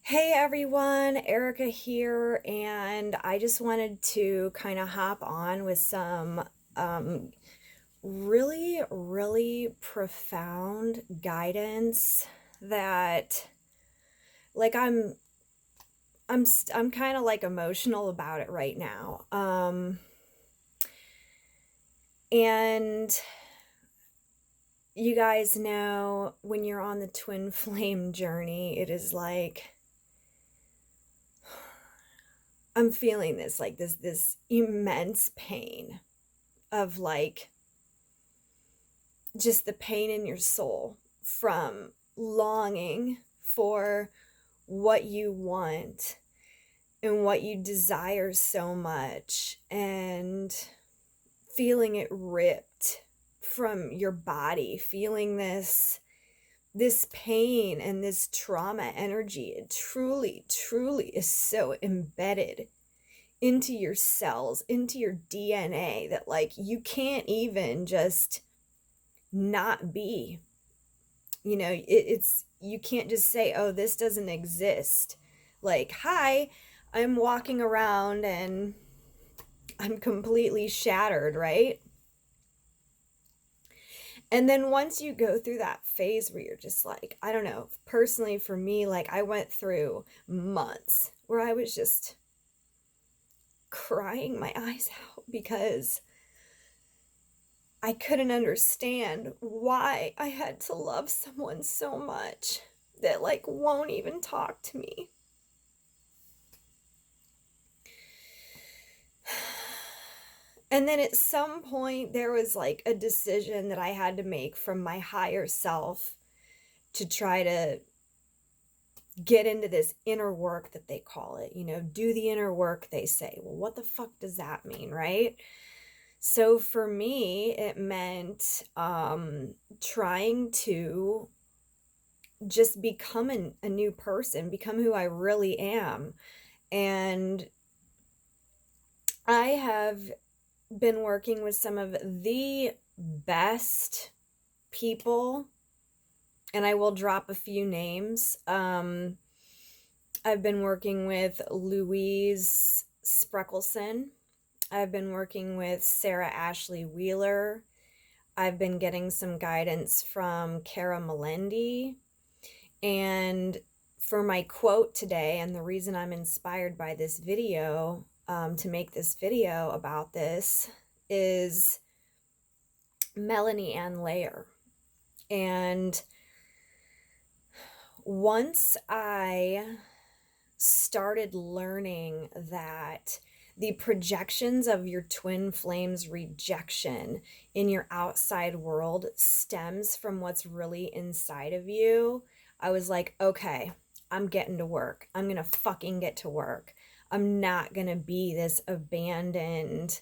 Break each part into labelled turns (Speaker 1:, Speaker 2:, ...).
Speaker 1: Hey everyone, Erica here, and I just wanted to kind of hop on with some um, really profound guidance that, like, I'm kind of like emotional about it right now. And you guys know when you're on the twin flame journey, it is like I'm feeling this like this immense pain of like just the pain in your soul from longing for what you want and what you desire so much and feeling it ripped from your body, feeling this pain and this trauma energy. It truly is so embedded into your cells, into your DNA, that like you can't even just not be. It's you can't just say, oh, this doesn't exist. Like, hi, I'm walking around and I'm completely shattered, right? And then once you go through that phase where you're just like, I don't know, personally for me, like I went through months where I was just crying my eyes out because I couldn't understand why I had to love someone so much that like won't even talk to me. And then at some point there was like a decision that I had to make from my higher self to try to get into this inner work that they call it, do the inner work, they say. Well, what the fuck does that mean, right? So for me, it meant trying to just become a new person, become who I really am. And I have been working with some of the best people, and I will drop a few names. I've been working with Louise Spreckelson. I've been working with Sarah Ashley Wheeler. I've been getting some guidance from Cara Melendi. And for my quote today, and the reason I'm inspired by this video, to make this video about this, is Melanie and Layer. And once I started learning that the projections of your twin flames rejection in your outside world stems from what's really inside of you, I was like, okay, I'm getting to work. I'm going to fucking get to work. I'm not going to be this abandoned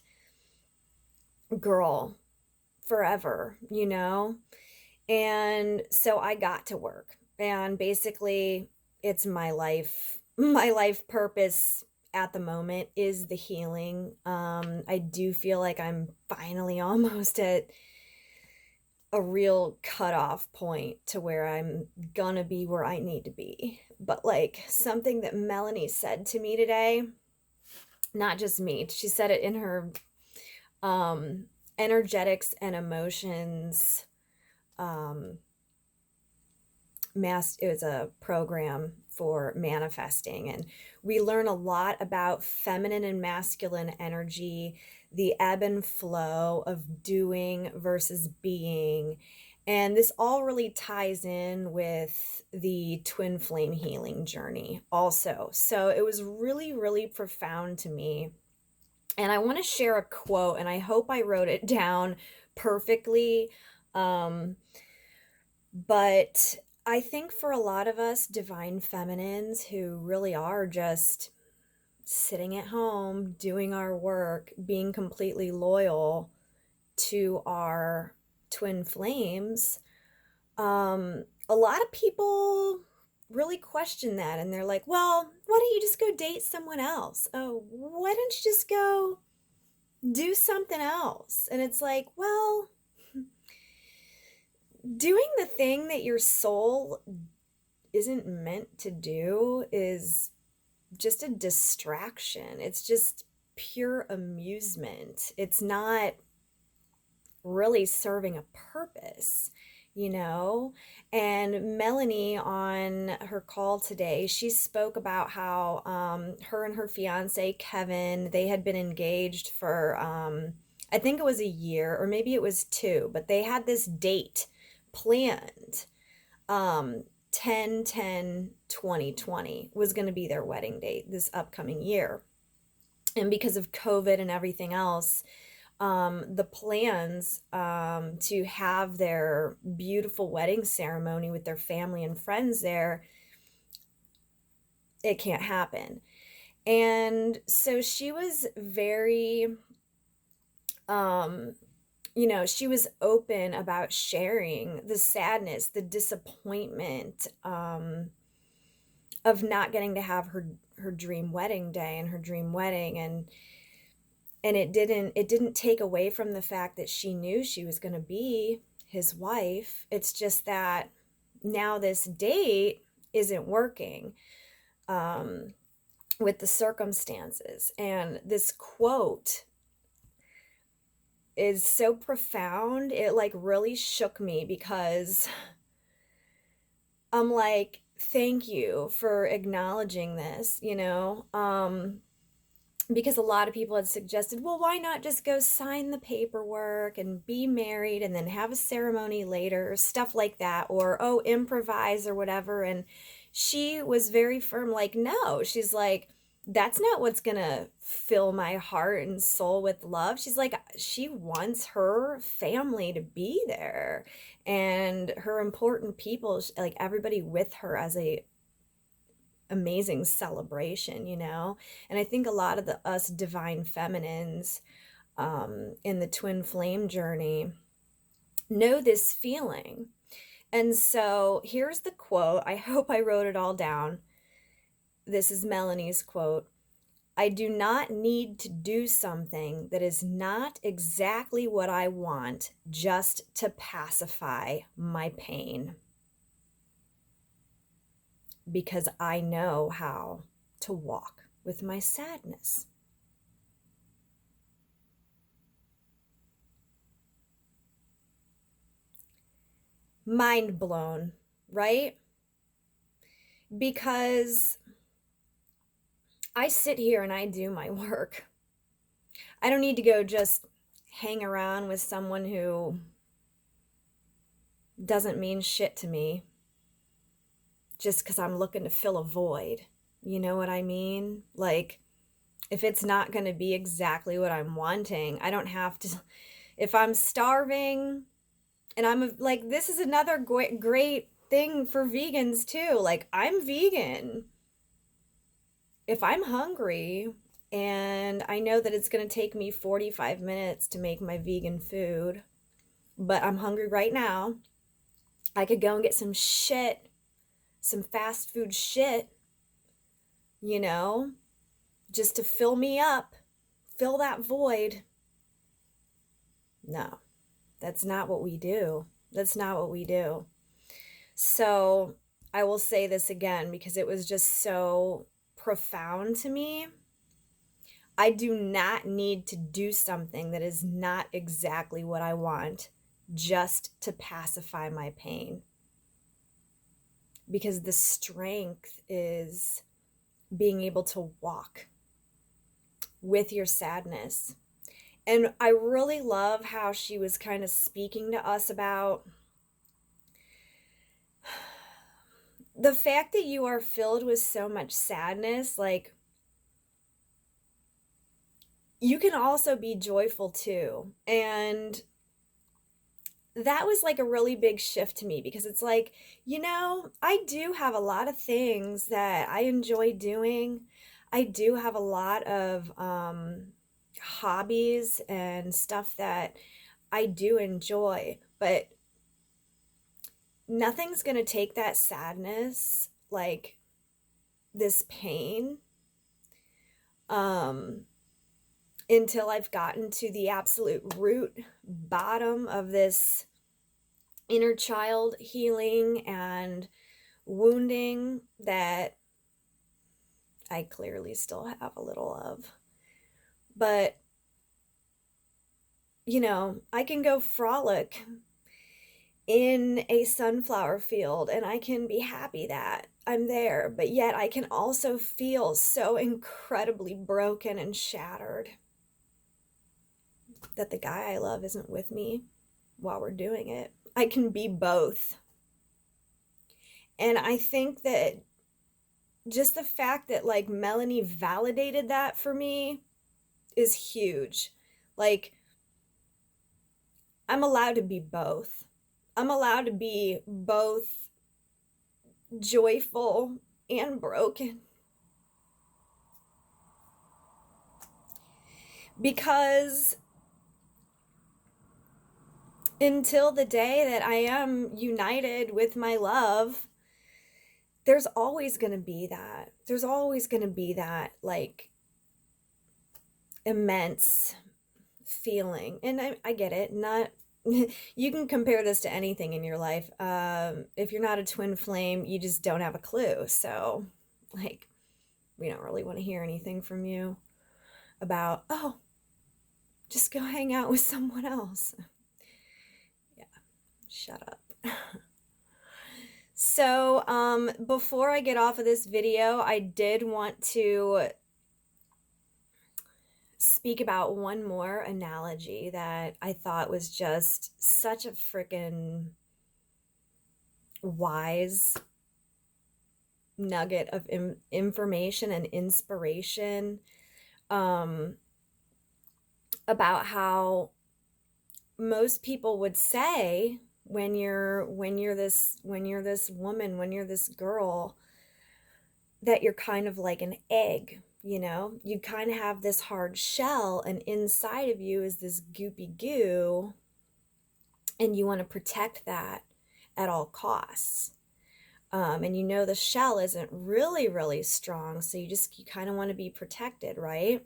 Speaker 1: girl forever, And so I got to work. And basically, it's my life. My life purpose at the moment is the healing. I do feel like I'm finally almost at a real cutoff point to where I'm gonna be where I need to be. But like something that Melanie said to me today, not just me, she said it in her energetics and emotions it was a program for manifesting, and we learn a lot about feminine and masculine energy, the ebb and flow of doing versus being, and this all really ties in with the twin flame healing journey also. So it was really profound to me, and I want to share a quote, and I hope I wrote it down perfectly. But I think for a lot of us divine feminines who really are just sitting at home, doing our work, being completely loyal to our twin flames, a lot of people really question that, and they're like, well, why don't you just go date someone else? Oh, why don't you just go do something else? And it's like, well, doing the thing that your soul isn't meant to do is just a distraction. It's just pure amusement. It's not really serving a purpose, you know? And Melanie, on her call today, she spoke about how her and her fiance, Kevin, they had been engaged for, I think it was a year or maybe it was two, but they had this date planned. 10/10/2020 was going to be their wedding date this upcoming year. And because of COVID and everything else, the plans to have their beautiful wedding ceremony with their family and friends there, it can't happen. And so she was very, she was open about sharing the sadness, the disappointment of not getting to have her dream wedding day and her dream wedding. And it didn't take away from the fact that she knew she was going to be his wife. It's just that now this date isn't working with the circumstances. And this quote is so profound. It like really shook me because I'm like, thank you for acknowledging this, because a lot of people had suggested, well, why not just go sign the paperwork and be married and then have a ceremony later, or stuff like that, or, oh, improvise or whatever. And she was very firm, like, no, she's like, that's not what's gonna fill my heart and soul with love. She's like, she wants her family to be there and her important people, like everybody with her as a amazing celebration, And I think a lot of us divine feminines in the twin flame journey know this feeling. And so here's the quote. I hope I wrote it all down. This is Melanie's quote. I do not need to do something that is not exactly what I want just to pacify my pain, because I know how to walk with my sadness. Mind blown, right? Because I sit here and I do my work. I don't need to go just hang around with someone who doesn't mean shit to me just because I'm looking to fill a void. You know what I mean? Like, if it's not going to be exactly what I'm wanting, I don't have to. If I'm starving, and like, this is another great thing for vegans too. Like, I'm vegan. If I'm hungry and I know that it's going to take me 45 minutes to make my vegan food, but I'm hungry right now, I could go and get some fast food shit, just to fill me up, fill that void. No, that's not what we do. That's not what we do. So I will say this again because it was just so profound to me. I do not need to do something that is not exactly what I want just to pacify my pain. Because the strength is being able to walk with your sadness. And I really love how she was kind of speaking to us about the fact that you are filled with so much sadness. Like, you can also be joyful too. And that was like a really big shift to me because it's like, I do have a lot of things that I enjoy doing. I do have a lot of hobbies and stuff that I do enjoy, but nothing's going to take that sadness, like this pain, until I've gotten to the absolute root bottom of this inner child healing and wounding that I clearly still have a little of. But, you know, I can go frolic in a sunflower field and I can be happy that I'm there, but yet I can also feel so incredibly broken and shattered that the guy I love isn't with me while we're doing it. I can be both. And I think that just the fact that like Melanie validated that for me is huge. Like, I'm allowed to be both. I'm allowed to be both joyful and broken. Because until the day that I am united with my love, there's always going to be that. There's always going to be that like immense feeling. And I get it. Not you can compare this to anything in your life. If you're not a twin flame, you just don't have a clue. So, like, we don't really want to hear anything from you about, oh, just go hang out with someone else. Yeah, shut up. So, before I get off of this video, I did want to speak about one more analogy that I thought was just such a freaking wise nugget of information and inspiration, about how most people would say when you're this woman, when you're this girl, that you're kind of like an egg. You know, you kind of have this hard shell, and inside of you is this goopy goo, and you want to protect that at all costs. And you know the shell isn't really strong, so you kind of want to be protected, right?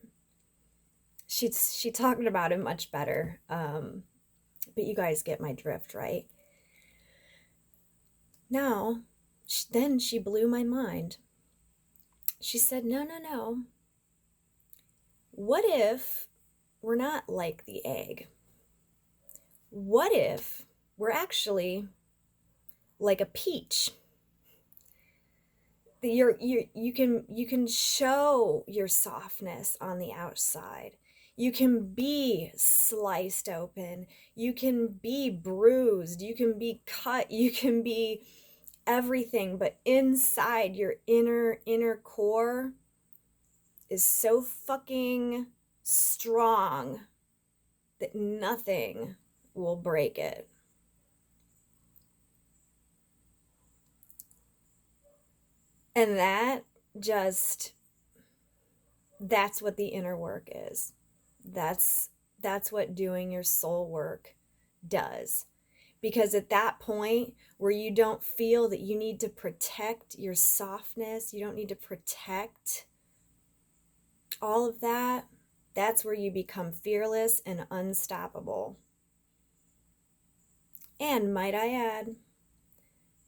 Speaker 1: She talked about it much better, but you guys get my drift, right? Now, then she blew my mind. She said, no. What if we're not like the egg? What if we're actually like a peach? You can show your softness on the outside. You can be sliced open. You can be bruised. You can be cut. You can be everything, but inside your inner core is so fucking strong that nothing will break it. And that's what the inner work is. That's what doing your soul work does. Because at that point where you don't feel that you need to protect your softness, you don't need to protect all of that, that's where you become fearless and unstoppable. And might I add,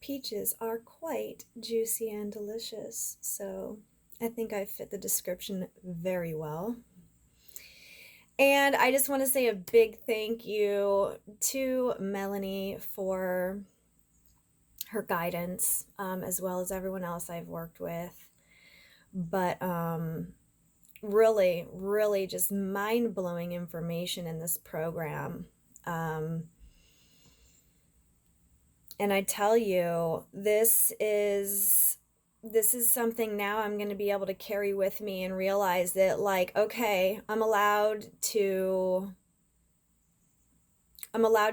Speaker 1: peaches are quite juicy and delicious. So I think I fit the description very well. And I just want to say a big thank you to Melanie for her guidance, as well as everyone else I've worked with. But really just mind-blowing information in this program. And I tell you, this is something now I'm going to be able to carry with me and realize that, like, okay, I'm allowed to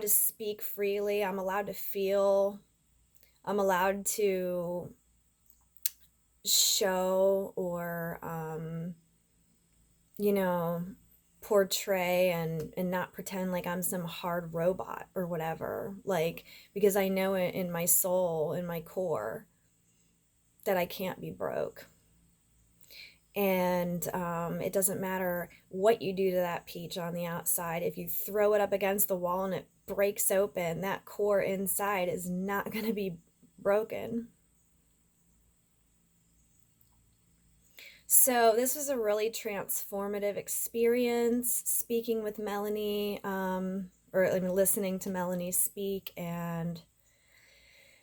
Speaker 1: speak freely. I'm allowed to feel. I'm allowed to show or, portray and not pretend like I'm some hard robot or whatever. Like, because I know it in my soul, in my core, that I can't be broke. And it doesn't matter what you do to that peach on the outside. If you throw it up against the wall and it breaks open, that core inside is not going to be broken. So this was a really transformative experience speaking with Melanie, or I mean, listening to Melanie speak. And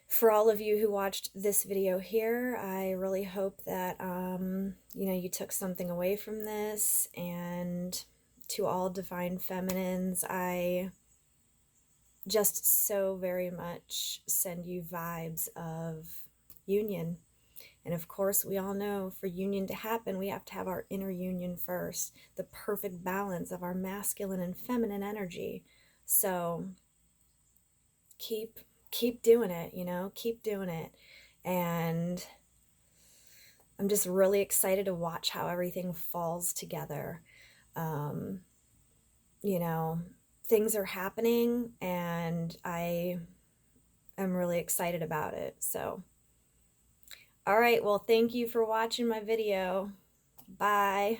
Speaker 1: for all of you who watched this video here, I really hope that, you took something away from this. And to all divine feminines, I just so very much send you vibes of union. And of course, we all know for union to happen, we have to have our inner union first, the perfect balance of our masculine and feminine energy. So keep doing it, keep doing it. And I'm just really excited to watch how everything falls together. Um, Things are happening and I am really excited about it. So all right, well, thank you for watching my video. Bye.